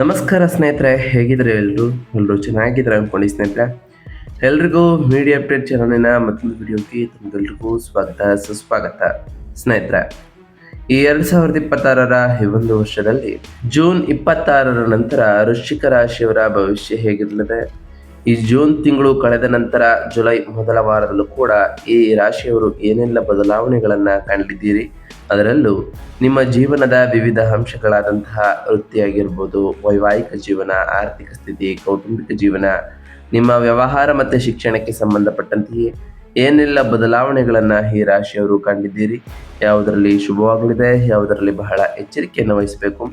ನಮಸ್ಕಾರ ಸ್ನೇಹಿತರೆ, ಹೇಗಿದ್ರೆ ಎಲ್ಲರೂ ಚೆನ್ನಾಗಿದ್ರೆ ಅನ್ಕೊಂಡು ಸ್ನೇಹಿತರೆ. ಎಲ್ರಿಗೂ ಮೀಡಿಯಾ ಅಪ್ಡೇಟ್ ಚಾನಲಿನ ಮತ್ತೊಂದು ವಿಡಿಯೋಗೆ ತಮಗೆಲ್ರಿಗೂ ಸ್ವಾಗತ ಸುಸ್ವಾಗತ. ಸ್ನೇಹಿತರೆ, ಈ 2026ರ ಈ ಒಂದು ವರ್ಷದಲ್ಲಿ ಜೂನ್ 26ರ ನಂತರ ವೃಶ್ಚಿಕ ರಾಶಿಯವರ ಭವಿಷ್ಯ ಹೇಗಿರಲಿದೆ? ಈ ಜೂನ್ ತಿಂಗಳು ಕಳೆದ ನಂತರ ಜುಲೈ ಮೊದಲ ವಾರದಲ್ಲೂ ಕೂಡ ಈ ರಾಶಿಯವರು ಏನೆಲ್ಲ ಬದಲಾವಣೆಗಳನ್ನು ಕಾಣಲಿದ್ದೀರಿ? ಅದರಲ್ಲೂ ನಿಮ್ಮ ಜೀವನದ ವಿವಿಧ ಅಂಶಗಳಾದಂತಹ ವೃತ್ತಿಯಾಗಿರ್ಬೋದು, ವೈವಾಹಿಕ ಜೀವನ, ಆರ್ಥಿಕ ಸ್ಥಿತಿ, ಕೌಟುಂಬಿಕ ಜೀವನ, ನಿಮ್ಮ ವ್ಯವಹಾರ ಮತ್ತು ಶಿಕ್ಷಣಕ್ಕೆ ಸಂಬಂಧಪಟ್ಟಂತೆಯೇ ಏನೆಲ್ಲ ಬದಲಾವಣೆಗಳನ್ನು ಈ ರಾಶಿಯವರು ಕಂಡಿದ್ದೀರಿ? ಯಾವುದರಲ್ಲಿ ಶುಭವಾಗಲಿದೆ, ಯಾವುದರಲ್ಲಿ ಬಹಳ ಎಚ್ಚರಿಕೆಯನ್ನು ವಹಿಸಬೇಕು,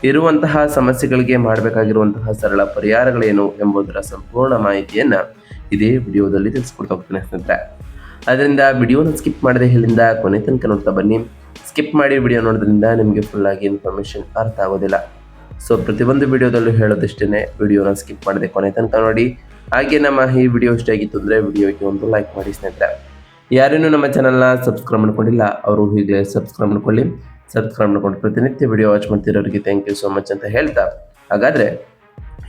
ಇರುವಂತಹ ಸಮಸ್ಯೆಗಳಿಗೆ ಮಾಡಬೇಕಾಗಿರುವಂತಹ ಸರಳ ಪರಿಹಾರಗಳೇನು ಎಂಬುದರ ಸಂಪೂರ್ಣ ಮಾಹಿತಿಯನ್ನು ಇದೇ ವಿಡಿಯೋದಲ್ಲಿ ತಿಳಿಸ್ಕೊಡ್ತಾ ಹೋಗ್ತೇನೆ ಸ್ನೇಹಿತರೆ. ಅದರಿಂದ ವಿಡಿಯೋನ ಸ್ಕಿಪ್ ಮಾಡದೆ ಇಲ್ಲಿಂದ ಕೊನೆ ತನಕ ನೋಡ್ತಾ ಬನ್ನಿ. ಸ್ಕಿಪ್ ಮಾಡಿ ವಿಡಿಯೋ ನೋಡೋದ್ರಿಂದ ನಿಮಗೆ ಫುಲ್ ಆಗಿ ಇನ್ಫಾರ್ಮೇಷನ್ ಅರ್ಥ ಆಗೋದಿಲ್ಲ. ಸೊ ಪ್ರತಿಯೊಂದು ವಿಡಿಯೋದಲ್ಲೂ ಹೇಳೋದಿಷ್ಟೇ, ವಿಡಿಯೋನ ಸ್ಕಿಪ್ ಮಾಡದೆ ಕೊನೆ ತನಕ ನೋಡಿ. ಹಾಗೆ ನಮ್ಮ ಈ ವಿಡಿಯೋ ಇಷ್ಟ ಆಗಿತ್ತು ಅಂದರೆ ವಿಡಿಯೋಗೆ ಒಂದು ಲೈಕ್ ಮಾಡಿ ಸ್ನೇಹಿತರೆ. ಯಾರೇನೂ ನಮ್ಮ ಚಾನಲ್ನ ಸಬ್ಸ್ಕ್ರೈಬ್ ಮಾಡ್ಕೊಂಡಿಲ್ಲ ಅವರು ಹೀಗೆ ಸಬ್ಸ್ಕ್ರೈಬ್ ಮಾಡ್ಕೊಳ್ಳಿ. ಸಬ್ಸ್ಕ್ರೈಬ್ ಮಾಡ್ಕೊಂಡು ಪ್ರತಿನಿತ್ಯ ವಿಡಿಯೋ ವಾಚ್ ಮಾಡ್ತಿರೋರಿಗೆ ಥ್ಯಾಂಕ್ ಯು ಸೋ ಮಚ್ ಅಂತ ಹೇಳ್ತಾ, ಹಾಗಾದರೆ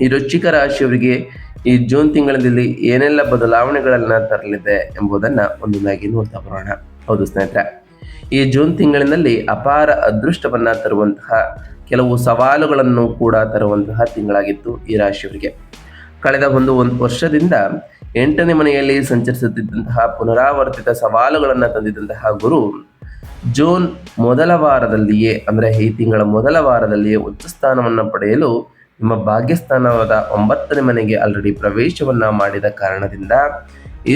ಈ ವೃಶ್ಚಿಕ ರಾಶಿಯವರಿಗೆ ಈ ಜೂನ್ ತಿಂಗಳಲ್ಲಿ ಏನೆಲ್ಲ ಬದಲಾವಣೆಗಳನ್ನು ತರಲಿದೆ ಎಂಬುದನ್ನು ಒಂದೊಂದಾಗಿ ನೋಡ್ತಾ ಬರೋಣ. ಹೌದು ಸ್ನೇಹಿತರೆ, ಈ ಜೂನ್ ತಿಂಗಳಿನಲ್ಲಿ ಅಪಾರ ಅದೃಷ್ಟವನ್ನು ತರುವಂತಹ ಕೆಲವು ಸವಾಲುಗಳನ್ನು ಕೂಡ ತರುವಂತಹ ತಿಂಗಳಾಗಿತ್ತು ಈ ರಾಶಿಯವರಿಗೆ. ಕಳೆದ ಒಂದು ವರ್ಷದಿಂದ 8ನೇ ಮನೆಯಲ್ಲಿ ಸಂಚರಿಸುತ್ತಿದ್ದಂತಹ ಪುನರಾವರ್ತಿತ ಸವಾಲುಗಳನ್ನು ತಂದಿದ್ದಂತಹ ಗುರು ಜೂನ್ ಮೊದಲ ವಾರದಲ್ಲಿಯೇ, ಅಂದರೆ ಈ ತಿಂಗಳ ಮೊದಲ ವಾರದಲ್ಲಿಯೇ ಉಚ್ಚ ಸ್ಥಾನವನ್ನು ಪಡೆಯಲು ನಿಮ್ಮ ಭಾಗ್ಯಸ್ಥಾನವಾದ 9ನೇ ಮನೆಗೆ ಆಲ್ರೆಡಿ ಪ್ರವೇಶವನ್ನು ಮಾಡಿದ ಕಾರಣದಿಂದ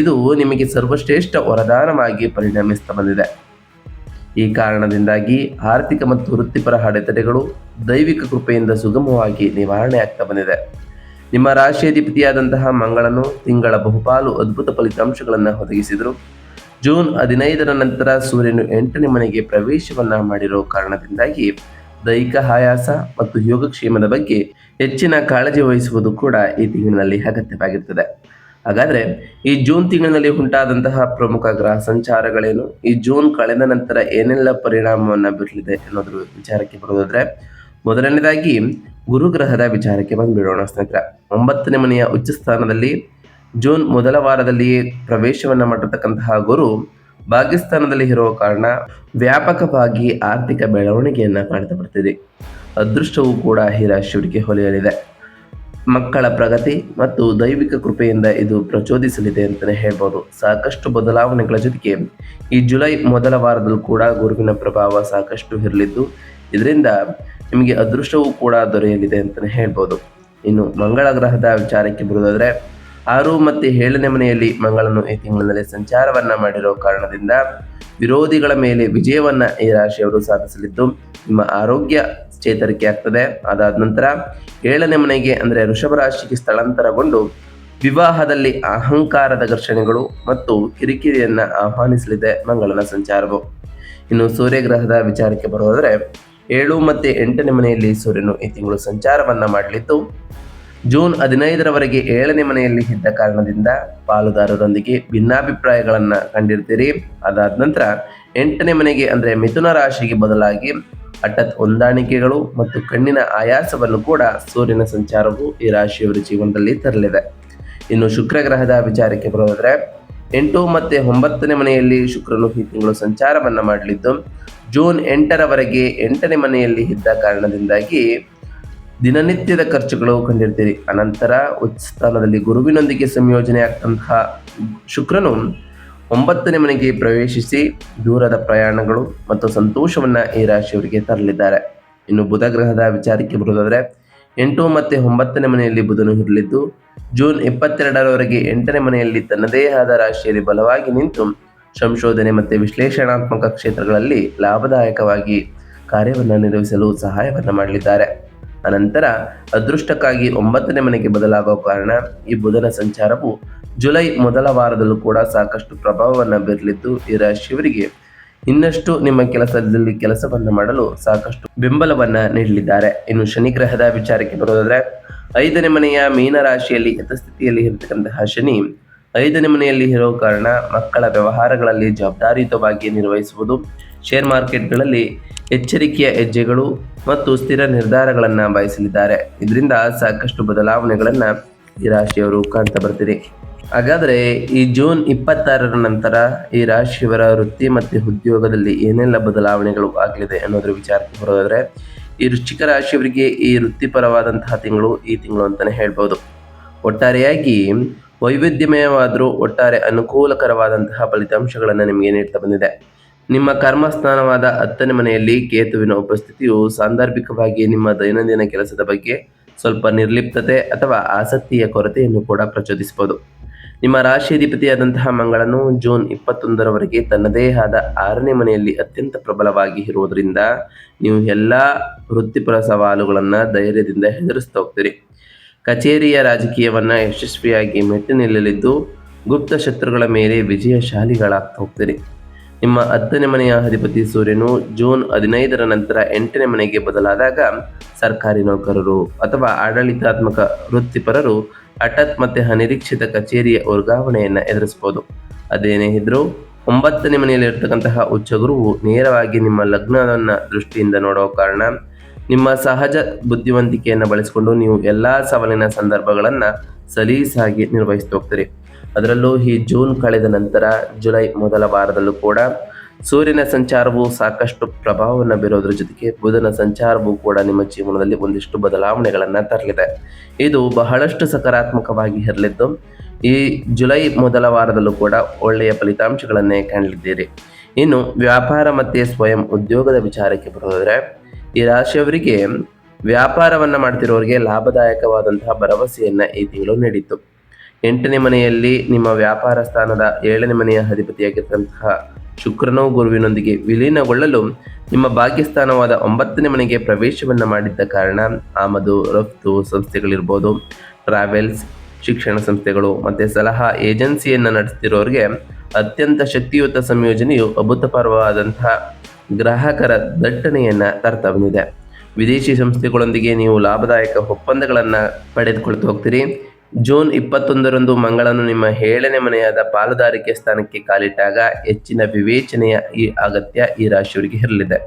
ಇದು ನಿಮಗೆ ಸರ್ವಶ್ರೇಷ್ಠ ವರದಾನವಾಗಿ ಪರಿಣಮಿಸ್ತಾ ಬಂದಿದೆ. ಈ ಕಾರಣದಿಂದಾಗಿ ಆರ್ಥಿಕ ಮತ್ತು ವೃತ್ತಿಪರ ಅಡೆತಡೆಗಳು ದೈವಿಕ ಕೃಪೆಯಿಂದ ಸುಗಮವಾಗಿ ನಿವಾರಣೆ ಆಗ್ತಾ ಬಂದಿದೆ. ನಿಮ್ಮ ರಾಶಿಯಾಧಿಪತಿಯಾದಂತಹ ಮಂಗಳನು ತಿಂಗಳ ಬಹುಪಾಲು ಅದ್ಭುತ ಫಲಿತಾಂಶಗಳನ್ನು ಒದಗಿಸಿದರು. ಜೂನ್ 15ರ ನಂತರ ಸೂರ್ಯನು 8ನೇ ಮನೆಗೆ ಪ್ರವೇಶವನ್ನು ಮಾಡಿರೋ ಕಾರಣದಿಂದಾಗಿ ದೈಹಿಕ ಆಯಾಸ ಮತ್ತು ಯೋಗಕ್ಷೇಮದ ಬಗ್ಗೆ ಹೆಚ್ಚಿನ ಕಾಳಜಿ ವಹಿಸುವುದು ಕೂಡ ಈ ತಿಂಗಳಿನಲ್ಲಿ ಅಗತ್ಯವಾಗಿರುತ್ತದೆ. ಹಾಗಾದರೆ ಈ ಜೂನ್ ತಿಂಗಳಿನಲ್ಲಿ ಉಂಟಾದಂತಹ ಪ್ರಮುಖ ಗ್ರಹ ಸಂಚಾರಗಳೇನು, ಈ ಜೂನ್ ಕಳೆದ ನಂತರ ಏನೆಲ್ಲ ಪರಿಣಾಮವನ್ನು ಬೀರಲಿದೆ ಅನ್ನೋದ್ರ ವಿಚಾರಕ್ಕೆ ಬರೋದಾದ್ರೆ, ಮೊದಲನೇದಾಗಿ ಗುರುಗ್ರಹದ ವಿಚಾರಕ್ಕೆ ಬಂದುಬಿಡೋಣ ಸ್ನೇಹಿತರೆ. 9ನೇ ಮನೆಯ ಉಚ್ಚ ಸ್ಥಾನದಲ್ಲಿ ಜೂನ್ ಮೊದಲ ವಾರದಲ್ಲಿಯೇ ಪ್ರವೇಶವನ್ನು ಮಾಡಿರ್ತಕ್ಕಂತಹ ಗುರು ಭಾಗ್ಯಸ್ಥಾನದಲ್ಲಿ ಇರುವ ಕಾರಣ ವ್ಯಾಪಕವಾಗಿ ಆರ್ಥಿಕ ಬೆಳವಣಿಗೆಯನ್ನು ಕಾಣ್ತಾ ಬರ್ತಿದೆ. ಅದೃಷ್ಟವೂ ಕೂಡ ಈ ರಾಶಿಯವರಿಗೆ ಹೊಲೆಯಲಿದೆ. ಮಕ್ಕಳ ಪ್ರಗತಿ ಮತ್ತು ದೈವಿಕ ಕೃಪೆಯಿಂದ ಇದು ಪ್ರಚೋದಿಸಲಿದೆ ಅಂತಲೇ ಹೇಳ್ಬೋದು. ಸಾಕಷ್ಟು ಬದಲಾವಣೆಗಳ ಜೊತೆಗೆ ಈ ಜುಲೈ ಮೊದಲ ವಾರದಲ್ಲೂ ಕೂಡ ಗುರುವಿನ ಪ್ರಭಾವ ಸಾಕಷ್ಟು ಇರಲಿದ್ದು, ಇದರಿಂದ ನಿಮಗೆ ಅದೃಷ್ಟವೂ ಕೂಡ ದೊರೆಯಲಿದೆ ಅಂತಲೇ ಹೇಳ್ಬೋದು. ಇನ್ನು ಮಂಗಳ ಗ್ರಹದ ವಿಚಾರಕ್ಕೆ ಬರುವುದಾದರೆ, 6 ಮತ್ತು 7ನೇ ಮನೆಯಲ್ಲಿ ಮಂಗಳನು ಈ ತಿಂಗಳಿನಲ್ಲಿ ಸಂಚಾರವನ್ನು ಮಾಡಿರೋ ಕಾರಣದಿಂದ ವಿರೋಧಿಗಳ ಮೇಲೆ ವಿಜಯವನ್ನು ಈ ರಾಶಿಯವರು ಸಾಧಿಸಲಿದ್ದು, ನಿಮ್ಮ ಆರೋಗ್ಯ ಚೇತರಿಕೆ ಆಗ್ತದೆ. ಅದಾದ ನಂತರ 7ನೇ ಮನೆಗೆ ಅಂದರೆ ವೃಷಭ ರಾಶಿಗೆ ಸ್ಥಳಾಂತರಗೊಂಡು ವಿವಾಹದಲ್ಲಿ ಅಹಂಕಾರದ ಘರ್ಷಣೆಗಳು ಮತ್ತು ಕಿರಿಕಿರಿಯನ್ನು ಆಹ್ವಾನಿಸಲಿದೆ ಮಂಗಳನ ಸಂಚಾರವು. ಇನ್ನು ಸೂರ್ಯಗ್ರಹದ ವಿಚಾರಕ್ಕೆ ಬರೋದಾದರೆ, 7 ಮತ್ತು 8ನೇ ಮನೆಯಲ್ಲಿ ಸೂರ್ಯನು ಈ ತಿಂಗಳು ಸಂಚಾರವನ್ನು ಮಾಡಲಿದ್ದು, ಜೂನ್ 15ರವರೆಗೆ 7ನೇ ಮನೆಯಲ್ಲಿ ಇದ್ದ ಕಾರಣದಿಂದ ಪಾಲುದಾರರೊಂದಿಗೆ ಭಿನ್ನಾಭಿಪ್ರಾಯಗಳನ್ನು ಕಂಡಿರ್ತೀರಿ. ಅದಾದ ನಂತರ 8ನೇ ಮನೆಗೆ ಅಂದರೆ ಮಿಥುನ ರಾಶಿಗೆ ಬದಲಾಗಿ ಹಠಾತ್ ಹೊಂದಾಣಿಕೆಗಳು ಮತ್ತು ಕಣ್ಣಿನ ಆಯಾಸವನ್ನು ಕೂಡ ಸೂರ್ಯನ ಸಂಚಾರವು ಈ ರಾಶಿಯವರ ಜೀವನದಲ್ಲಿ ತರಲಿದೆ. ಇನ್ನು ಶುಕ್ರಗ್ರಹದ ವಿಚಾರಕ್ಕೆ ಬರೋದಾದರೆ, 8 ಮತ್ತು 9ನೇ ಮನೆಯಲ್ಲಿ ಶುಕ್ರನು ಈ ತಿಂಗಳು ಸಂಚಾರವನ್ನು ಮಾಡಲಿದ್ದು, ಜೂನ್ 8ರವರೆಗೆ 8ನೇ ಮನೆಯಲ್ಲಿ ಇದ್ದ ಕಾರಣದಿಂದಾಗಿ ದಿನನಿತ್ಯದ ಖರ್ಚುಗಳು ಕಂಡಿರ್ತೀರಿ. ಅನಂತರ ಉಚ್ಚ ಸ್ಥಾನದಲ್ಲಿ ಗುರುವಿನೊಂದಿಗೆ ಸಂಯೋಜನೆ ಆಗ್ತಂತಹ ಶುಕ್ರನು 9ನೇ ಮನೆಗೆ ಪ್ರವೇಶಿಸಿ ದೂರದ ಪ್ರಯಾಣಗಳು ಮತ್ತು ಸಂತೋಷವನ್ನು ಈ ರಾಶಿಯವರಿಗೆ ತರಲಿದ್ದಾರೆ. ಇನ್ನು ಬುಧ ಗ್ರಹದ ವಿಚಾರಕ್ಕೆ ಬರುವುದಾದರೆ, 8 ಮತ್ತು 9ನೇ ಮನೆಯಲ್ಲಿ ಬುಧನು ಇರಲಿದ್ದು, ಜೂನ್ 22ರವರೆಗೆ 8ನೇ ಮನೆಯಲ್ಲಿ ತನ್ನದೇ ಆದ ರಾಶಿಯಲ್ಲಿ ಬಲವಾಗಿ ನಿಂತು ಸಂಶೋಧನೆ ಮತ್ತು ವಿಶ್ಲೇಷಣಾತ್ಮಕ ಕ್ಷೇತ್ರಗಳಲ್ಲಿ ಲಾಭದಾಯಕವಾಗಿ ಕಾರ್ಯವನ್ನು ನಿರ್ವಹಿಸಲು ಸಹಾಯವನ್ನು ಮಾಡಲಿದ್ದಾರೆ. ಅನಂತರ ಅದೃಷ್ಟಕ್ಕಾಗಿ 9ನೇ ಮನೆಗೆ ಬದಲಾಗುವ ಕಾರಣ ಈ ಬುಧನ ಸಂಚಾರವು ಜುಲೈ ಮೊದಲ ವಾರದಲ್ಲೂ ಕೂಡ ಸಾಕಷ್ಟು ಪ್ರಭಾವವನ್ನು ಬೀರಲಿದ್ದು, ಈ ರಾಶಿಯವರಿಗೆ ಇನ್ನಷ್ಟು ನಿಮ್ಮ ಕೆಲಸವನ್ನು ಮಾಡಲು ಸಾಕಷ್ಟು ಬೆಂಬಲವನ್ನು ನೀಡಲಿದ್ದಾರೆ. ಇನ್ನು ಶನಿ ಗ್ರಹದ ವಿಚಾರಕ್ಕೆ ಬರೋದಾದರೆ, 5ನೇ ಮನೆಯ ಮೀನ ರಾಶಿಯಲ್ಲಿ ಯಥಸ್ಥಿತಿಯಲ್ಲಿ ಇರತಕ್ಕಂತಹ ಶನಿ 5ನೇ ಮನೆಯಲ್ಲಿ ಇರೋ ಕಾರಣ ಮಕ್ಕಳ ವ್ಯವಹಾರಗಳಲ್ಲಿ ಜವಾಬ್ದಾರಿಯುತವಾಗಿ ನಿರ್ವಹಿಸುವುದು, ಶೇರ್ ಮಾರ್ಕೆಟ್ಗಳಲ್ಲಿ ಎಚ್ಚರಿಕೆಯ ಹೆಜ್ಜೆಗಳು ಮತ್ತು ಸ್ಥಿರ ನಿರ್ಧಾರಗಳನ್ನು ಬಯಸಲಿದ್ದಾರೆ. ಇದರಿಂದ ಸಾಕಷ್ಟು ಬದಲಾವಣೆಗಳನ್ನು ಈ ರಾಶಿಯವರು ಕಾಣ್ತಾ ಬರ್ತೀರಿ. ಹಾಗಾದರೆ ಈ ಜೂನ್ 26ರ ನಂತರ ಈ ರಾಶಿಯವರ ವೃತ್ತಿ ಮತ್ತು ಉದ್ಯೋಗದಲ್ಲಿ ಏನೆಲ್ಲ ಬದಲಾವಣೆಗಳು ಆಗಲಿದೆ ಅನ್ನೋದ್ರ ವಿಚಾರಕ್ಕೆ ಬರೋದಾದರೆ, ಈ ವೃಶ್ಚಿಕ ರಾಶಿಯವರಿಗೆ ಈ ವೃತ್ತಿಪರವಾದಂತಹ ತಿಂಗಳು ಈ ತಿಂಗಳು ಅಂತಲೇ ಹೇಳ್ಬೋದು. ಒಟ್ಟಾರೆಯಾಗಿ ವೈವಿಧ್ಯಮಯವಾದರೂ ಒಟ್ಟಾರೆ ಅನುಕೂಲಕರವಾದಂತಹ ಫಲಿತಾಂಶಗಳನ್ನು ನಿಮಗೆ ನೀಡ್ತಾ ಬಂದಿದೆ. ನಿಮ್ಮ ಕರ್ಮಸ್ಥಾನವಾದ 10ನೇ ಮನೆಯಲ್ಲಿ ಕೇತುವಿನ ಉಪಸ್ಥಿತಿಯು ಸಾಂದರ್ಭಿಕವಾಗಿ ನಿಮ್ಮ ದೈನಂದಿನ ಕೆಲಸದ ಬಗ್ಗೆ ಸ್ವಲ್ಪ ನಿರ್ಲಿಪ್ತತೆ ಅಥವಾ ಆಸಕ್ತಿಯ ಕೊರತೆಯನ್ನು ಕೂಡ ಪ್ರಚೋದಿಸಬಹುದು. ನಿಮ್ಮ ರಾಶಿಯಾಧಿಪತಿಯಾದಂತಹ ಮಂಗಳನು ಜೂನ್ 21ರವರೆಗೆ ತನ್ನದೇ ಆದ 6ನೇ ಮನೆಯಲ್ಲಿ ಅತ್ಯಂತ ಪ್ರಬಲವಾಗಿ ಇರುವುದರಿಂದ ನೀವು ಎಲ್ಲ ವೃತ್ತಿಪರ ಸವಾಲುಗಳನ್ನು ಧೈರ್ಯದಿಂದ ಎದುರಿಸ್ತಾ ಹೋಗ್ತೀರಿ. ಕಚೇರಿಯ ರಾಜಕೀಯವನ್ನು ಯಶಸ್ವಿಯಾಗಿ ಮೆಟ್ಟಿ ನಿಲ್ಲಲಿದ್ದು ಗುಪ್ತ ಶತ್ರುಗಳ ಮೇಲೆ ವಿಜಯಶಾಲಿಗಳಾಗ್ತಾ ಹೋಗ್ತೀರಿ. ನಿಮ್ಮ 10ನೇ ಮನೆಯ ಅಧಿಪತಿ ಸೂರ್ಯನು ಜೂನ್ 15ರ ನಂತರ 8ನೇ ಮನೆಗೆ ಬದಲಾದಾಗ ಸರ್ಕಾರಿ ನೌಕರರು ಅಥವಾ ಆಡಳಿತಾತ್ಮಕ ವೃತ್ತಿಪರರು ಹಠಾತ್ ಮತ್ತು ಅನಿರೀಕ್ಷಿತ ಕಚೇರಿಯ ವರ್ಗಾವಣೆಯನ್ನು ಎದುರಿಸಬಹುದು. ಅದೇನೇ ಇದ್ರೂ 9ನೇ ಮನೆಯಲ್ಲಿ ಇರ್ತಕ್ಕಂತಹ ಉಚ್ಚಗುರುವು ನೇರವಾಗಿ ನಿಮ್ಮ ಲಗ್ನವನ್ನು ದೃಷ್ಟಿಯಿಂದ ನೋಡೋ ಕಾರಣ ನಿಮ್ಮ ಸಹಜ ಬುದ್ಧಿವಂತಿಕೆಯನ್ನು ಬಳಸಿಕೊಂಡು ನೀವು ಎಲ್ಲ ಸವಾಲಿನ ಸಂದರ್ಭಗಳನ್ನು ಸಲೀಸಾಗಿ ನಿರ್ವಹಿಸ್ತಾ ಹೋಗ್ತೀರಿ. ಅದರಲ್ಲೂ ಈ ಜೂನ್ ಕಳೆದ ನಂತರ ಜುಲೈ ಮೊದಲ ವಾರದಲ್ಲೂ ಕೂಡ ಸೂರ್ಯನ ಸಂಚಾರವು ಸಾಕಷ್ಟು ಪ್ರಭಾವವನ್ನು ಬೀರೋದ್ರ ಜೊತೆಗೆ ಬುಧನ ಸಂಚಾರವೂ ಕೂಡ ನಿಮ್ಮ ಜೀವನದಲ್ಲಿ ಒಂದಿಷ್ಟು ಬದಲಾವಣೆಗಳನ್ನು ತರಲಿದೆ. ಇದು ಬಹಳಷ್ಟು ಸಕಾರಾತ್ಮಕವಾಗಿ ಇರಲಿದ್ದು ಈ ಜುಲೈ ಮೊದಲ ವಾರದಲ್ಲೂ ಕೂಡ ಒಳ್ಳೆಯ ಫಲಿತಾಂಶಗಳನ್ನೇ ಕಾಣಲಿದ್ದೀರಿ. ಇನ್ನು ವ್ಯಾಪಾರ ಮತ್ತು ಸ್ವಯಂ ಉದ್ಯೋಗದ ವಿಚಾರಕ್ಕೆ ಬರೋದಾದರೆ, ಈ ರಾಶಿಯವರಿಗೆ ವ್ಯಾಪಾರವನ್ನು ಮಾಡ್ತಿರೋರಿಗೆ ಲಾಭದಾಯಕವಾದಂತಹ ಭರವಸೆಯನ್ನು ಈ ತಿಂಗಳು ನೀಡಿತ್ತು. 8ನೇ ಮನೆಯಲ್ಲಿ ನಿಮ್ಮ ವ್ಯಾಪಾರ ಸ್ಥಾನದ 7ನೇ ಮನೆಯ ಅಧಿಪತಿಯಾಗಿರ್ತಂತಹ ಶುಕ್ರನೋ ಗುರುವಿನೊಂದಿಗೆ ವಿಲೀನಗೊಳ್ಳಲು ನಿಮ್ಮ ಭಾಗ್ಯಸ್ಥಾನವಾದ 9ನೇ ಮನೆಗೆ ಪ್ರವೇಶವನ್ನು ಮಾಡಿದ್ದ ಕಾರಣ ಆಮದು ರಫ್ತು ಸಂಸ್ಥೆಗಳಿರ್ಬೋದು, ಟ್ರಾವೆಲ್ಸ್, ಶಿಕ್ಷಣ ಸಂಸ್ಥೆಗಳು ಮತ್ತು ಸಲಹಾ ಏಜೆನ್ಸಿಯನ್ನು ನಡೆಸ್ತಿರೋರಿಗೆ ಅತ್ಯಂತ ಶಕ್ತಿಯುತ ಸಂಯೋಜನೆಯು ಅಭೂತಪೂರ್ವವಾದಂತಹ ಗ್ರಾಹಕರ ದಟ್ಟಣೆಯನ್ನು ತರ್ತಾ ಬಂದಿದೆ. ವಿದೇಶಿ ಸಂಸ್ಥೆಗಳೊಂದಿಗೆ ನೀವು ಲಾಭದಾಯಕ ಒಪ್ಪಂದಗಳನ್ನು ಪಡೆದುಕೊಳ್ತಾ ಹೋಗ್ತೀರಿ. ಜೂನ್ 21ರಂದು ಮಂಗಳನು ನಿಮ್ಮ 7ನೇ ಮನೆಯಾದ ಪಾಲುದಾರಿಕೆ ಸ್ಥಾನಕ್ಕೆ ಕಾಲಿಟ್ಟಾಗ ಹೆಚ್ಚಿನ ವಿವೇಚನೆಯ ಈ ಅಗತ್ಯ ಈ ರಾಶಿಯವರಿಗೆ ಇರಲಿದೆ.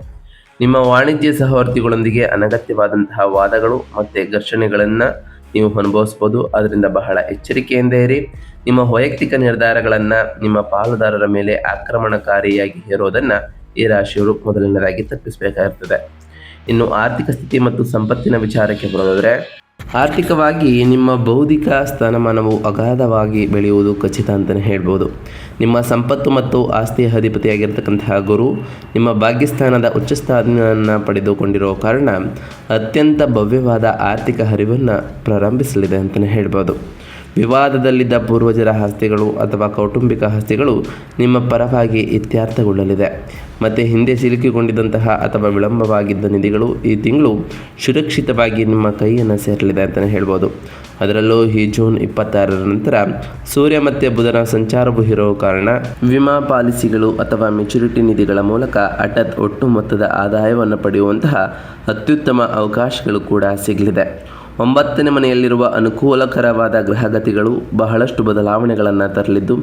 ನಿಮ್ಮ ವಾಣಿಜ್ಯ ಸಹವರ್ತಿಗಳೊಂದಿಗೆ ಅನಗತ್ಯವಾದಂತಹ ವಾದಗಳು ಮತ್ತು ಘರ್ಷಣೆಗಳನ್ನು ನೀವು ಅನುಭವಿಸ್ಬೋದು. ಅದರಿಂದ ಬಹಳ ಎಚ್ಚರಿಕೆಯಿಂದ ಇರಿ. ನಿಮ್ಮ ವೈಯಕ್ತಿಕ ನಿರ್ಧಾರಗಳನ್ನು ನಿಮ್ಮ ಪಾಲುದಾರರ ಮೇಲೆ ಆಕ್ರಮಣಕಾರಿಯಾಗಿ ಹೇರೋದನ್ನು ಈ ರಾಶಿಯವರು ಮೊದಲನೇದಾಗಿ ತಪ್ಪಿಸಬೇಕಾಗಿರ್ತದೆ. ಇನ್ನು ಆರ್ಥಿಕ ಸ್ಥಿತಿ ಮತ್ತು ಸಂಪತ್ತಿನ ವಿಚಾರಕ್ಕೆ ಬರೋದಾದರೆ, ಆರ್ಥಿಕವಾಗಿ ನಿಮ್ಮ ಬೌದ್ಧಿಕ ಸ್ಥಾನಮಾನವು ಅಗಾಧವಾಗಿ ಬೆಳೆಯುವುದು ಖಚಿತ ಅಂತಲೇ ಹೇಳ್ಬೋದು. ನಿಮ್ಮ ಸಂಪತ್ತು ಮತ್ತು ಆಸ್ತಿಯ ಅಧಿಪತಿಯಾಗಿರ್ತಕ್ಕಂತಹ ಗುರು ನಿಮ್ಮ ಭಾಗ್ಯಸ್ಥಾನದ ಉಚ್ಚ ಸ್ಥಾನವನ್ನು ಪಡೆದುಕೊಂಡಿರೋ ಕಾರಣ ಅತ್ಯಂತ ಭವ್ಯವಾದ ಆರ್ಥಿಕ ಹರಿವನ್ನು ಪ್ರಾರಂಭಿಸಲಿದೆ ಅಂತಲೇ ಹೇಳ್ಬೋದು. ವಿವಾದದಲ್ಲಿದ್ದ ಪೂರ್ವಜರ ಆಸ್ತಿಗಳು ಅಥವಾ ಕೌಟುಂಬಿಕ ಆಸ್ತಿಗಳು ನಿಮ್ಮ ಪರವಾಗಿ ಇತ್ಯರ್ಥಗೊಳ್ಳಲಿದೆ. ಮತ್ತು ಹಿಂದೆ ಸಿಲುಕಿಕೊಂಡಿದ್ದಂತಹ ಅಥವಾ ವಿಳಂಬವಾಗಿದ್ದ ನಿಧಿಗಳು ಈ ತಿಂಗಳು ಸುರಕ್ಷಿತವಾಗಿ ನಿಮ್ಮ ಕೈಯನ್ನು ಸೇರಲಿದೆ ಅಂತಲೇ ಹೇಳ್ಬೋದು. ಅದರಲ್ಲೂ ಈ ಜೂನ್ 26ರ ನಂತರ ಸೂರ್ಯ ಮತ್ತು ಬುಧನ ಸಂಚಾರವು ಇರೋ ಕಾರಣ ವಿಮಾ ಪಾಲಿಸಿಗಳು ಅಥವಾ ಮೆಚುರಿಟಿ ನಿಧಿಗಳ ಮೂಲಕ ಹಠಾತ್ ಒಟ್ಟು ಮೊತ್ತದ ಆದಾಯವನ್ನು ಪಡೆಯುವಂತಹ ಅತ್ಯುತ್ತಮ ಅವಕಾಶಗಳು ಕೂಡ ಸಿಗಲಿದೆ. 9ನೇ ಮನೆಯಲ್ಲಿರುವ ಅನುಕೂಲಕರವಾದ ಗ್ರಹಗತಿಗಳು ಬಹಳಷ್ಟು ಬದಲಾವಣೆಗಳನ್ನು ತರಲಿದ್ದು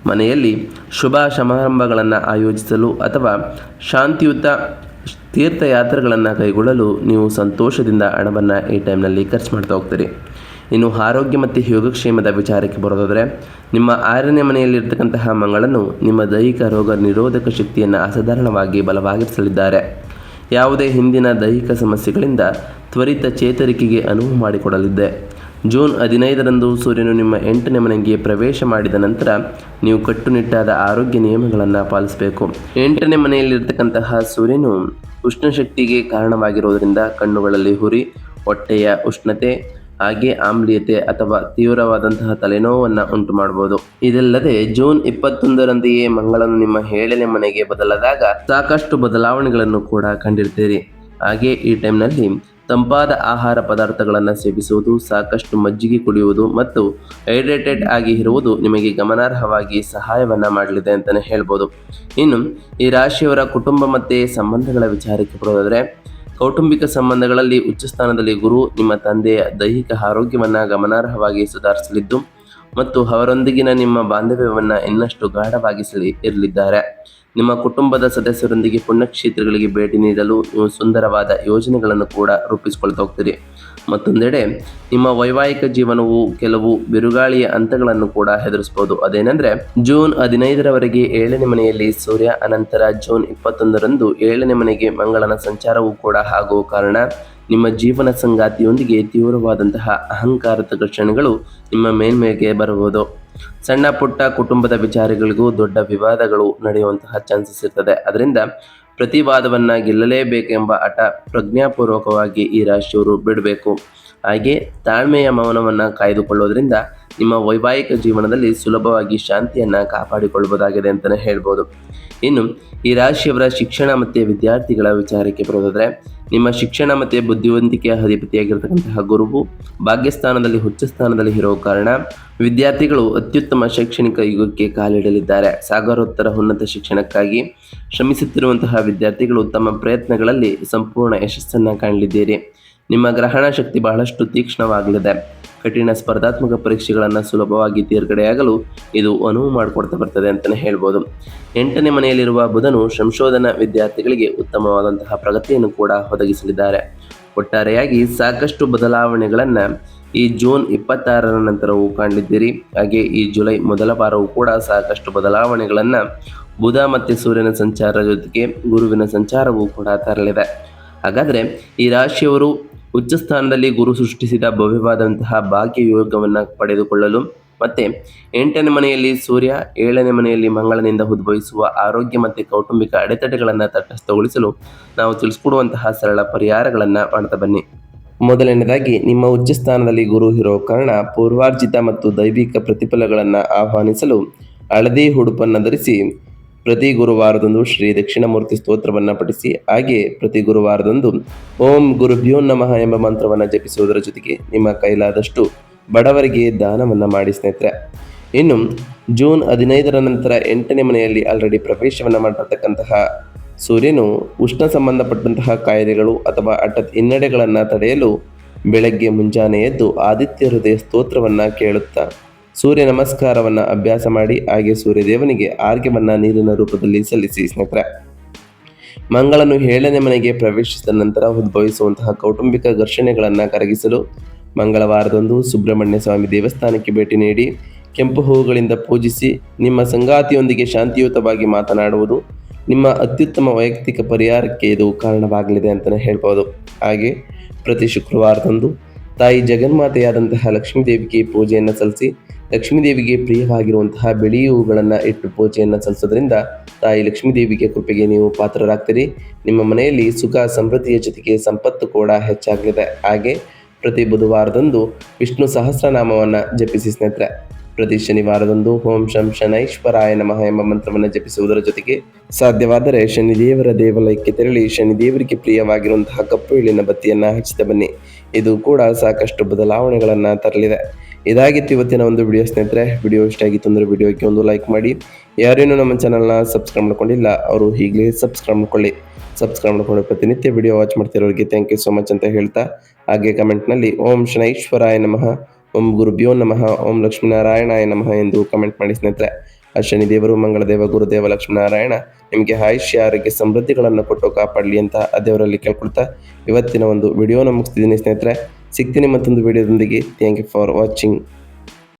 ಮನೆಯಲ್ಲಿ ಶುಭ ಸಮಾರಂಭಗಳನ್ನು ಆಯೋಜಿಸಲು ಅಥವಾ ಶಾಂತಿಯುತ ತೀರ್ಥಯಾತ್ರೆಗಳನ್ನು ಕೈಗೊಳ್ಳಲು ನೀವು ಸಂತೋಷದಿಂದ ಹಣವನ್ನು ಈ ಟೈಮ್ನಲ್ಲಿ ಖರ್ಚು ಮಾಡ್ತಾ ಹೋಗ್ತೀರಿ. ಇನ್ನು ಆರೋಗ್ಯ ಮತ್ತು ಯೋಗಕ್ಷೇಮದ ವಿಚಾರಕ್ಕೆ ಬರೋದಾದರೆ, ನಿಮ್ಮ 6ನೇ ಮನೆಯಲ್ಲಿರ್ತಕ್ಕಂತಹ ಮಂಗಳನು ನಿಮ್ಮ ದೈಹಿಕ ರೋಗ ನಿರೋಧಕ ಶಕ್ತಿಯನ್ನು ಅಸಾಧಾರಣವಾಗಿ ಬಲವಾಗಿರಿಸಲಿದ್ದಾರೆ. ಯಾವುದೇ ಹಿಂದಿನ ದೈಹಿಕ ಸಮಸ್ಯೆಗಳಿಂದ ತ್ವರಿತ ಚೇತರಿಕೆಗೆ ಅನುವು ಮಾಡಿಕೊಡಲಿದೆ. ಜೂನ್ 15ರಂದು ಸೂರ್ಯನು ನಿಮ್ಮ 8ನೇ ಮನೆಗೆ ಪ್ರವೇಶ ಮಾಡಿದ ನಂತರ ನೀವು ಕಟ್ಟುನಿಟ್ಟಾದ ಆರೋಗ್ಯ ನಿಯಮಗಳನ್ನು ಪಾಲಿಸಬೇಕು. 8ನೇ ಮನೆಯಲ್ಲಿರ್ತಕ್ಕಂತಹ ಸೂರ್ಯನು ಉಷ್ಣಶಕ್ತಿಗೆ ಕಾರಣವಾಗಿರುವುದರಿಂದ ಕಣ್ಣುಗಳಲ್ಲಿ ಹುರಿ, ಹೊಟ್ಟೆಯ ಉಷ್ಣತೆ, ಹಾಗೆ ಆಮ್ಲೀಯತೆ ಅಥವಾ ತೀವ್ರವಾದಂತಹ ತಲೆನೋವನ್ನು ಉಂಟು ಮಾಡಬಹುದು. ಇದಲ್ಲದೆ ಜೂನ್ 21ರಂತೆಯೇ ಮಂಗಳನು ನಿಮ್ಮ 7ನೇ ಮನೆಗೆ ಬದಲಾದಾಗ ಸಾಕಷ್ಟು ಬದಲಾವಣೆಗಳನ್ನು ಕೂಡ ಕಂಡಿರ್ತೀರಿ. ಹಾಗೆ ಈ ಟೈಮ್ನಲ್ಲಿ ತಂಪಾದ ಆಹಾರ ಪದಾರ್ಥಗಳನ್ನು ಸೇವಿಸುವುದು, ಸಾಕಷ್ಟು ಮಜ್ಜಿಗೆ ಕುಡಿಯುವುದು ಮತ್ತು ಹೈಡ್ರೇಟೆಡ್ ಆಗಿ ಇರುವುದು ನಿಮಗೆ ಗಮನಾರ್ಹವಾಗಿ ಸಹಾಯವನ್ನು ಮಾಡಲಿದೆ ಅಂತಲೇ ಹೇಳ್ಬೋದು. ಇನ್ನು ಈ ರಾಶಿಯವರ ಕುಟುಂಬ ಮತ್ತು ಸಂಬಂಧಗಳ ವಿಚಾರಕ್ಕೆ ಬರೋದಾದರೆ, ಕೌಟುಂಬಿಕ ಸಂಬಂಧಗಳಲ್ಲಿ ಉಚ್ಚ ಸ್ಥಾನದಲ್ಲಿ ಗುರು ನಿಮ್ಮ ತಂದೆಯ ದೈಹಿಕ ಆರೋಗ್ಯವನ್ನು ಗಮನಾರ್ಹವಾಗಿ ಸುಧಾರಿಸಲಿದ್ದು ಮತ್ತು ಅವರೊಂದಿಗಿನ ನಿಮ್ಮ ಬಾಂಧವ್ಯವನ್ನು ಇನ್ನಷ್ಟು ಗಾಢವಾಗಿಸಲಿ ಇರಲಿದ್ದಾರೆ. ನಿಮ್ಮ ಕುಟುಂಬದ ಸದಸ್ಯರೊಂದಿಗೆ ಪುಣ್ಯಕ್ಷೇತ್ರಗಳಿಗೆ ಭೇಟಿ ನೀಡಲು ನೀವು ಸುಂದರವಾದ ಯೋಜನೆಗಳನ್ನು ಕೂಡ ರೂಪಿಸಿಕೊಳ್ತಾ ಹೋಗ್ತೀರಿ. ಮತ್ತೊಂದೆಡೆ ನಿಮ್ಮ ವೈವಾಹಿಕ ಜೀವನವು ಕೆಲವು ಬಿರುಗಾಳಿಯ ಹಂತಗಳನ್ನು ಕೂಡ ಎದುರಿಸಬಹುದು. ಅದೇನೆಂದರೆ ಜೂನ್ 15ರವರೆಗೆ 7ನೇ ಮನೆಯಲ್ಲಿ ಸೂರ್ಯ, ಅನಂತರ ಜೂನ್ 21ರಂದು 7ನೇ ಮನೆಗೆ ಮಂಗಳನ ಸಂಚಾರವೂ ಕೂಡ ಆಗುವ ಕಾರಣ ನಿಮ್ಮ ಜೀವನ ಸಂಗಾತಿಯೊಂದಿಗೆ ತೀವ್ರವಾದಂತಹ ಅಹಂಕಾರದ ಘರ್ಷಣೆಗಳು ನಿಮ್ಮ ಮೇಲ್ಮೆಗೆ ಬರಬಹುದು. ಸಣ್ಣ ಪುಟ್ಟ ಕುಟುಂಬದ ವಿಚಾರಗಳಿಗೂ ದೊಡ್ಡ ವಿವಾದಗಳು ನಡೆಯುವಂತಹ ಚಾನ್ಸಸ್ ಇರ್ತದೆ. ಅದರಿಂದ ಪ್ರತಿ ವಾದವನ್ನು ಗೆಲ್ಲಲೇಬೇಕೆಂಬ ಹಠ ಪ್ರಜ್ಞಾಪೂರ್ವಕವಾಗಿ ಈ ರಾಶಿಯವರು ಬಿಡಬೇಕು. ಹಾಗೆ ತಾಳ್ಮೆಯ ಮೌನವನ್ನು ಕಾಯ್ದುಕೊಳ್ಳೋದ್ರಿಂದ ನಿಮ್ಮ ವೈವಾಹಿಕ ಜೀವನದಲ್ಲಿ ಸುಲಭವಾಗಿ ಶಾಂತಿಯನ್ನು ಕಾಪಾಡಿಕೊಳ್ಳಬಹುದಾಗಿದೆ ಅಂತಲೇ ಹೇಳ್ಬೋದು. ಇನ್ನು ಈ ರಾಶಿಯವರ ಶಿಕ್ಷಣ ಮತ್ತು ವಿದ್ಯಾರ್ಥಿಗಳ ವಿಚಾರಕ್ಕೆ ಬರೋದಾದರೆ, ನಿಮ್ಮ ಶಿಕ್ಷಣ ಮತ್ತು ಬುದ್ಧಿವಂತಿಕೆಯ ಅಧಿಪತಿಯಾಗಿರ್ತಕ್ಕಂತಹ ಗುರುವು ಭಾಗ್ಯಸ್ಥಾನದಲ್ಲಿ ಉಚ್ಚ ಸ್ಥಾನದಲ್ಲಿ ಇರೋ ಕಾರಣ ವಿದ್ಯಾರ್ಥಿಗಳು ಅತ್ಯುತ್ತಮ ಶೈಕ್ಷಣಿಕ ಯುಗಕ್ಕೆ ಕಾಲಿಡಲಿದ್ದಾರೆ. ಸಾಗರೋತ್ತರ ಉನ್ನತ ಶಿಕ್ಷಣಕ್ಕಾಗಿ ಶ್ರಮಿಸುತ್ತಿರುವಂತಹ ವಿದ್ಯಾರ್ಥಿಗಳು ತಮ್ಮ ಪ್ರಯತ್ನಗಳಲ್ಲಿ ಸಂಪೂರ್ಣ ಯಶಸ್ಸನ್ನು ಕಾಣಲಿದ್ದೀರಿ. ನಿಮ್ಮ ಗ್ರಹಣ ಶಕ್ತಿ ಬಹಳಷ್ಟು ತೀಕ್ಷ್ಣವಾಗಲಿದೆ. ಕಠಿಣ ಸ್ಪರ್ಧಾತ್ಮಕ ಪರೀಕ್ಷೆಗಳನ್ನು ಸುಲಭವಾಗಿ ತೇರ್ಗಡೆಯಾಗಲು ಇದು ಅನುವು ಮಾಡಿಕೊಡ್ತಾ ಬರ್ತದೆ ಅಂತಲೇ ಹೇಳ್ಬೋದು. 8ನೇ ಮನೆಯಲ್ಲಿರುವ ಬುಧನು ಸಂಶೋಧನಾ ವಿದ್ಯಾರ್ಥಿಗಳಿಗೆ ಉತ್ತಮವಾದಂತಹ ಪ್ರಗತಿಯನ್ನು ಕೂಡ ಒದಗಿಸಲಿದ್ದಾರೆ. ಒಟ್ಟಾರೆಯಾಗಿ ಸಾಕಷ್ಟು ಬದಲಾವಣೆಗಳನ್ನು ಈ ಜೂನ್ 26ರ ನಂತರವೂ ಕಾಣಲಿದ್ದೀರಿ. ಹಾಗೆ ಈ ಜುಲೈ ಮೊದಲ ವಾರವೂ ಕೂಡ ಸಾಕಷ್ಟು ಬದಲಾವಣೆಗಳನ್ನು ಬುಧ ಮತ್ತು ಸೂರ್ಯನ ಸಂಚಾರ ಜೊತೆಗೆ ಗುರುವಿನ ಸಂಚಾರವೂ ಕೂಡ ತರಲಿದೆ. ಹಾಗಾದರೆ ಈ ರಾಶಿಯವರು ಉಚ್ಚ ಸ್ಥಾನದಲ್ಲಿ ಗುರು ಸೃಷ್ಟಿಸಿದ ಭವ್ಯವಾದಂತಹ ಭಾಗ್ಯ ಯೋಗವನ್ನು ಪಡೆದುಕೊಳ್ಳಲು ಮತ್ತು 8ನೇ ಮನೆಯಲ್ಲಿ ಸೂರ್ಯ, 7ನೇ ಮನೆಯಲ್ಲಿ ಮಂಗಳನಿಂದ ಉದ್ಭವಿಸುವ ಆರೋಗ್ಯ ಮತ್ತು ಕೌಟುಂಬಿಕ ಅಡೆತಡೆಗಳನ್ನು ತಟಸ್ಥಗೊಳಿಸಲು ನಾವು ತಿಳಿಸ್ಕೊಡುವಂತಹ ಸರಳ ಪರಿಹಾರಗಳನ್ನು ಮಾಡ್ತಾ ಬನ್ನಿ. ಮೊದಲನೇದಾಗಿ, ನಿಮ್ಮ ಉಚ್ಚ ಸ್ಥಾನದಲ್ಲಿ ಗುರು ಇರೋ ಕಾರಣ ಪೂರ್ವಾರ್ಜಿತ ಮತ್ತು ದೈವಿಕ ಪ್ರತಿಫಲಗಳನ್ನು ಆಹ್ವಾನಿಸಲು ಹಳದಿ ಉಡುಪನ್ನು ಧರಿಸಿ ಪ್ರತಿ ಗುರುವಾರದಂದು ಶ್ರೀ ದಕ್ಷಿಣಮೂರ್ತಿ ಸ್ತೋತ್ರವನ್ನು ಪಠಿಸಿ, ಹಾಗೆ ಪ್ರತಿ ಗುರುವಾರದಂದು ಓಂ ಗುರುಭ್ಯೋ ನಮಃ ಎಂಬ ಮಂತ್ರವನ್ನು ಜಪಿಸುವುದರ ಜೊತೆಗೆ ನಿಮ್ಮ ಕೈಲಾದಷ್ಟು ಬಡವರಿಗೆ ದಾನವನ್ನು ಮಾಡಿ ಸ್ನೇಹಿತರೆ. ಇನ್ನು ಜೂನ್ 15ರ ನಂತರ 8ನೇ ಮನೆಯಲ್ಲಿ ಆಲ್ರೆಡಿ ಪ್ರವೇಶವನ್ನು ಮಾಡಿರ್ತಕ್ಕಂತಹ ಸೂರ್ಯನು ಉಷ್ಣ ಸಂಬಂಧಪಟ್ಟಂತಹ ಕಾಯಿಲೆಗಳು ಅಥವಾ ಹಠಾತ್ ಹಿನ್ನಡೆಗಳನ್ನು ತಡೆಯಲು ಬೆಳಗ್ಗೆ ಮುಂಜಾನೆ ಎದ್ದು ಆದಿತ್ಯ ಹೃದಯ ಸ್ತೋತ್ರವನ್ನು ಕೇಳುತ್ತಾ ಸೂರ್ಯ ನಮಸ್ಕಾರವನ್ನು ಅಭ್ಯಾಸ ಮಾಡಿ, ಹಾಗೆ ಸೂರ್ಯದೇವನಿಗೆ ಆರ್ಘ್ಯವನ್ನು ನೀರಿನ ರೂಪದಲ್ಲಿ ಸಲ್ಲಿಸಿ ಸ್ನೇಹಿತರೆ. ಮಂಗಳನು 7ನೇ ಮನೆಗೆ ಪ್ರವೇಶಿಸಿದ ನಂತರ ಉದ್ಭವಿಸುವಂತಹ ಕೌಟುಂಬಿಕ ಘರ್ಷಣೆಗಳನ್ನು ಕರಗಿಸಲು ಮಂಗಳವಾರದಂದು ಸುಬ್ರಹ್ಮಣ್ಯ ಸ್ವಾಮಿ ದೇವಸ್ಥಾನಕ್ಕೆ ಭೇಟಿ ನೀಡಿ ಕೆಂಪು ಹೂವುಗಳಿಂದ ಪೂಜಿಸಿ ನಿಮ್ಮ ಸಂಗಾತಿಯೊಂದಿಗೆ ಶಾಂತಿಯುತವಾಗಿ ಮಾತನಾಡುವುದು ನಿಮ್ಮ ಅತ್ಯುತ್ತಮ ವೈಯಕ್ತಿಕ ಪರಿಹಾರಕ್ಕೆ ಇದು ಕಾರಣವಾಗಲಿದೆ ಅಂತಲೇ ಹೇಳ್ಬೋದು. ಹಾಗೆ ಪ್ರತಿ ಶುಕ್ರವಾರದಂದು ತಾಯಿ ಜಗನ್ಮಾತೆಯಾದಂತಹ ಲಕ್ಷ್ಮೀದೇವಿಗೆ ಪೂಜೆಯನ್ನು ಸಲ್ಲಿಸಿ ಲಕ್ಷ್ಮೀದೇವಿಗೆ ಪ್ರಿಯವಾಗಿರುವಂತಹ ಬಿಳಿ ಹೂವುಗಳನ್ನು ಇಟ್ಟು ಪೂಜೆಯನ್ನು ಸಲ್ಲಿಸೋದ್ರಿಂದ ತಾಯಿ ಲಕ್ಷ್ಮೀದೇವಿಗೆ ಕೃಪೆಗೆ ನೀವು ಪಾತ್ರರಾಗ್ತೀರಿ. ನಿಮ್ಮ ಮನೆಯಲ್ಲಿ ಸುಖ ಸಮೃದ್ಧಿಯ ಜೊತೆಗೆ ಸಂಪತ್ತು ಕೂಡ ಹೆಚ್ಚಾಗಲಿದೆ. ಹಾಗೆ ಪ್ರತಿ ಬುಧವಾರದಂದು ವಿಷ್ಣು ಸಹಸ್ರನಾಮವನ್ನು ಜಪಿಸಿ ಸ್ನೇಹಿತರೆ. ಪ್ರತಿ ಶನಿವಾರದಂದು ಓಂ ಶಂ ಶನೈಶ್ವರಾಯ ನಮಃ ಎಂಬ ಮಂತ್ರವನ್ನು ಜಪಿಸುವುದರ ಜೊತೆಗೆ ಸಾಧ್ಯವಾದರೆ ಶನಿದೇವರ ದೇವಾಲಯಕ್ಕೆ ತೆರಳಿ ಶನಿದೇವರಿಗೆ ಪ್ರಿಯವಾಗಿರುವಂತಹ ಕಪ್ಪು ಎಳ್ಳಿನ ಬತ್ತಿಯನ್ನು ಹಚ್ಚಿದ ಬನ್ನಿ. ಇದು ಕೂಡ ಸಾಕಷ್ಟು ಬದಲಾವಣೆಗಳನ್ನು ತರಲಿದೆ. ಇದಾಗಿತ್ತು ಇವತ್ತಿನ ಒಂದು ವಿಡಿಯೋ ಸ್ನೇಹಿತರೆ. ವಿಡಿಯೋ ಇಷ್ಟ ಆಗಿತ್ತು ಅಂದರೆ ವಿಡಿಯೋಕ್ಕೆ ಒಂದು ಲೈಕ್ ಮಾಡಿ. ಯಾರೇನೂ ನಮ್ಮ ಚಾನಲ್ನ ಸಬ್ಸ್ಕ್ರೈಬ್ ಮಾಡ್ಕೊಂಡಿಲ್ಲ ಅವರು ಈಗಲೇ ಸಬ್ಸ್ಕ್ರೈಬ್ ಮಾಡ್ಕೊಳ್ಳಿ. ಸಬ್ಸ್ಕ್ರೈಬ್ ಮಾಡ್ಕೊಂಡು ಪ್ರತಿನಿತ್ಯ ವಿಡಿಯೋ ವಾಚ್ ಮಾಡ್ತಿರೋರಿಗೆ ಥ್ಯಾಂಕ್ ಯು ಸೋ ಮಚ್ ಅಂತ ಹೇಳ್ತಾ, ಹಾಗೆ ಕಮೆಂಟ್ನಲ್ಲಿ ಓಂ ಶನೈಶ್ವರಾಯ ನಮಃ, ಓಂ ಗುರುಭ್ಯೋ ನಮಃ, ಓಂ ಲಕ್ಷ್ಮೀನಾರಾಯಣಾಯ ನಮಃ ಎಂದು ಕಮೆಂಟ್ ಮಾಡಿ ಸ್ನೇಹಿತರೆ. ಆ ಶನಿದೇವರು, ಮಂಗಳದೇವ, ಗುರುದೇವ, ಲಕ್ಷ್ಮೀನಾರಾಯಣ ನಿಮಗೆ ಆಯುಷ್ಯ ಆರೋಗ್ಯ ಸಮೃದ್ಧಿಗಳನ್ನು ಕೊಟ್ಟು ಕಾಪಾಡಲಿ ಅಂತ ಆ ದೇವರಲ್ಲಿ ಕೇಳ್ಕೊಳ್ತಾ ಇವತ್ತಿನ ಒಂದು ವಿಡಿಯೋನ ಮುಗಿಸ್ತಿದ್ದೀನಿ ಸ್ನೇಹಿತರೆ. ಸಿಗ್ತೀನಿ ಮತ್ತೊಂದು ವಿಡಿಯೋದೊಂದಿಗೆ. Thank you for watching.